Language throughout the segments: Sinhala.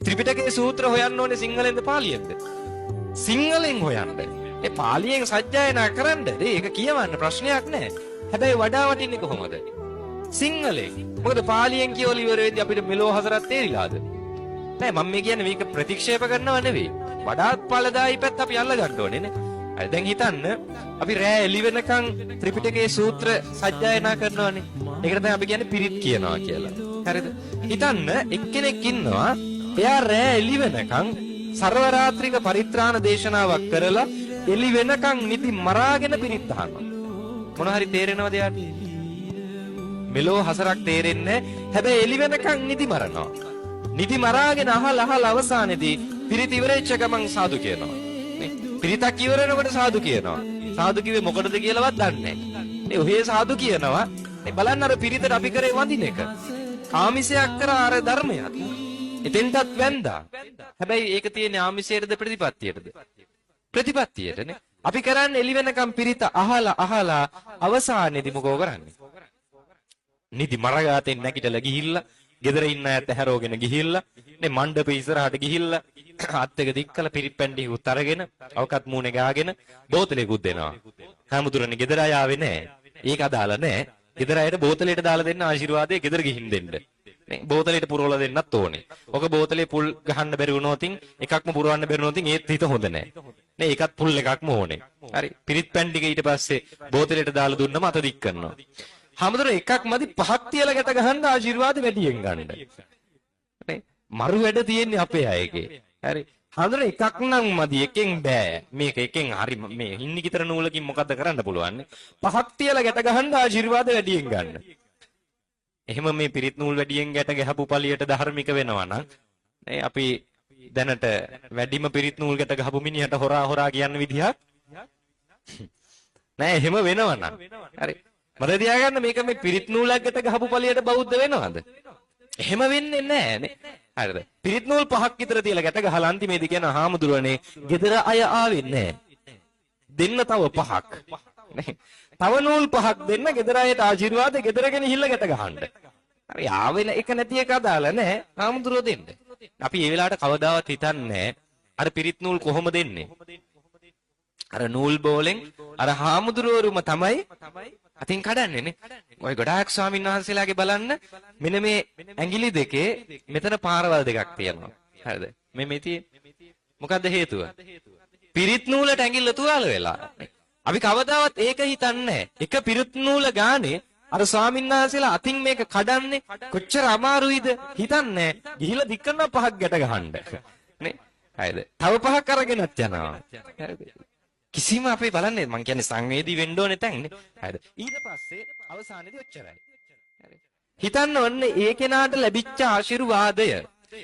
ත්‍රිපිටකයේ සූත්‍ර හොයන්න ඕනේ සිංහලෙන්ද පාලියෙන්ද? සිංහලෙන් හොයන්න. ඒ පාලියෙන් සජ්ජායනා කරන්න. ඒක කියවන්න ප්‍රශ්නයක් නැහැ. හැබැයි වඩා වටින්නේ කොහොමද? සිංහලෙන්. මොකද පාලියෙන් කියවල ඉවර වෙද්දී අපිට මෙලෝ හතරක් තේරිලාද? නෑ මම මේ කියන්නේ මේක ප්‍රතික්ෂේප කරනව නෙවෙයි. වඩාත් ඵලදායී පැත්ත අපි අල්ල ගන්න ඕනේ නේ. හරි දැන් හිතන්න අපි රෑ එළි වෙනකන් ත්‍රිපිටකයේ සූත්‍ර සජ්ජායනා කරනවානේ. ඒකට තමයි අපි කියන්නේ පිරිත් කියනවා කියලා. හරිද? හිතන්න එක්කෙනෙක් ඉන්නවා එයා රෑ එළි වෙනකන් සර්ව රාත්‍රික පරිත්‍රාණ දේශනාවක් කරලා එළි වෙනකන් නිදි මරාගෙන පිරිත් අහනවා. මොන හරි තේරෙනවද යාට? මෙලෝ හසරක් තේරෙන්නේ හැබැයි එළි වෙනකන් නිදි මරනවා. නිදි මරාගෙන අහලා අවසානයේදී පිරිත ඉවරෙච්ච ගමන් සාදු කියනවා. නේ? පිරිතක් ඉවර වෙනකොට සාදු කියනවා. සාදු කිව්වේ මොකටද කියලාවත් දන්නේ නැහැ. නේ ඔහේ සාදු කියනවා. නේ බලන්න අර පිරිතට අපි කරේ වඳින එක. ආමිෂයක් කරා අර ධර්මයක්. එතෙන්ටත් වැන්දා. හැබැයි ඒක තියෙන්නේ ආමිෂයේද ප්‍රතිපත්තියේද? ප්‍රතිපත්තියේදනේ. අපි කරන්නේ එළි වෙනකම් පිරිත අහලා අවසානයේදී මොකෝ කරන්නේ? නිදි මරගාතෙන් නැගිටලා ගිහිල්ලා ගෙදර ඉන්න අයත් හැරෝගෙන ගිහිල්ලා නේ මණ්ඩපේ ඉස්සරහට ගිහිල්ලා අත් එක දික්කලා පිරිත් පැණ්ඩි උත් අරගෙන අවකත් මූණේ ගාගෙන බෝතලෙකුත් දෙනවා. හැමතුරනේ ගෙදර අය ආවේ නැහැ. ඒක අදාළ නැහැ. ගෙදර අයට බෝතලෙට දාලා දෙන්න ආශිර්වාදයේ ගෙදර ගිහින් දෙන්න. නේ බෝතලෙට පුරවලා දෙන්නත් ඕනේ. ඔක බෝතලේ පුල් ගහන්න බැරි වුණොත් එකක්ම පුරවන්න බැරි වුණොත් ඒත් හිත හොඳ නැහැ. නේ ඒකත් පුල් එකක්ම ඕනේ. හරි පිරිත් පැණ්ඩික ඊට පස්සේ බෝතලෙට දාලා දුන්නම අත දික් කරනවා. හැමදෙර එකක් මදි පහක් තියලා ගැට ගහන්න ආශිර්වාද වැඩියෙන් ගන්න. නේ මරු වැඩ තියෙන්නේ අපේ අයගේ. හරි. හැමදෙර එකක් නම් මදි එකෙන් බෑ. මේක එකෙන් හරි මේ හින්නිකිතර නූලකින් මොකද්ද කරන්න පුළුවන්? පහක් තියලා ගැට ගහන්න ආශිර්වාද වැඩියෙන් ගන්න. එහෙම මේ පිරිත් නූල් වැඩියෙන් ගැට ගහපු පළියට ධර්මික වෙනවා නම් නේ අපි දැනට වැඩිම පිරිත් නූල් ගැට ගහපු මිනිහට හොරා කියන්න විදිහක් නෑ. එහෙම වෙනවා නම් හරි මට තියාගන්න මේක මේ පිරිත් නූලකට ගහපු පළියට බෞද්ධ වෙනවද? එහෙම වෙන්නේ නැහැ නේ. හරිද? පිරිත් නූල් පහක් විතර තියලා ගැට ගහලා අන්තිමේදී කියන හාමුදුරනේ ගෙදර අය ආවේ නැහැ. දෙන්න තව පහක්. නේ. තව නූල් පහක් දෙන්න ගෙදර අයට ආශිර්වාද ගෙදරගෙන ගිහිල්ලා ගැට ගහන්න. හරි ආවෙන එක නැති එක අදාළ නැහැ. හාමුදුරුවෝ දෙන්න. අපි මේ වෙලාවට කවදාවත් හිතන්නේ අර පිරිත් නූල් කොහොම දෙන්නේ? අර නූල් බෝලෙන් අර හාමුදුරුවරුම තමයි අතින් කඩන්නේ නේ. ඔය ගොඩාක් ස්වාමීන් වහන්සේලාගේ බලන්න මෙන්න මේ ඇඟිලි දෙකේ මෙතන පාරවල් දෙකක් තියෙනවා. හරිද? මේ තියෙන්නේ මොකද්ද හේතුව? පිරිත් නූලට ඇඟිල්ල තුවාල වෙලා. අපි කවදාවත් ඒක හිතන්නේ එක පිරිත් නූල ගානේ අර ස්වාමීන් වහන්සේලා අතින් මේක කඩන්නේ කොච්චර අමාරුයිද හිතන්නේ. ගිහිලා දික් කරනවා පහක් ගැට ගහන්න. නේ? හරිද? තව පහක් අරගෙනත් යනවා. හරිද? කිසිම අපි බලන්නේ මං කියන්නේ සංවේදී වෙන්න ඕනේ තැන් නේ. හරිද? ඊට පස්සේ අවසානයේදී ඔච්චරයි. හරි. හිතන්න ඕනේ ඒ කෙනාට ලැබිච්ච ආශිර්වාදය.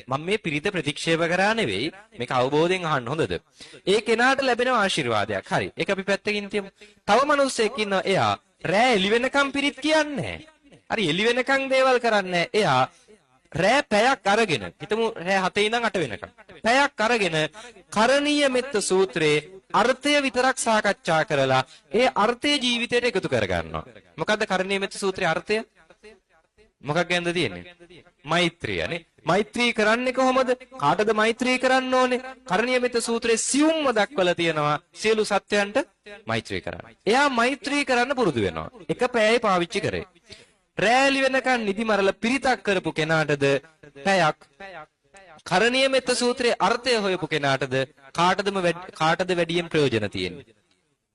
මම මේ පිරිත ප්‍රතික්ෂේප කරා නෙවෙයි. මේක අවබෝධයෙන් අහන්න හොඳද? ඒ කෙනාට ලැබෙන ආශිර්වාදයක්. හරි. ඒක අපි පැත්තකින් තියමු. තව මිනිස්සෙක් ඉන්නවා එයා රෑ එළි වෙනකම් පිරිත් කියන්නේ නැහැ. හරි එළි වෙනකම් දේවල් කරන්නේ එයා රෑ පැයක් අරගෙන හිතමු රෑ 7 ඉඳන් 8 වෙනකම්. පැයක් අරගෙන කරණීය මෙත්ත සූත්‍රයේ අර්ථය විතරක් සාකච්ඡා කරලා ඒ අර්ථය ජීවිතයට එකතු කරගන්නවා. මොකද්ද කරණීය මෙත්ත සූත්‍රයේ අර්ථය? මොකක් ගැනද තියෙන්නේ? මෛත්‍රියනේ. මෛත්‍රී කරන්නේ කොහොමද? කාටද මෛත්‍රී කරන්න ඕනේ? කරණීය මෙත්ත සූත්‍රයේ සියුම්ම දක්වලා තියෙනවා සියලු සත්‍යයන්ට මෛත්‍රී කරන්න. එයා මෛත්‍රී කරන්න පුරුදු වෙනවා. එක පැයයි පාවිච්චි කරේ. රැලි වෙනකන් නිදි මරලා පිරිතක් කරපු කෙනාටද පැයක් කරණීය මෙත්ත සූත්‍රයේ අර්ථය හොයපු කෙනාටද කාටද වැඩියෙන් ප්‍රයෝජන තියෙන්නේ?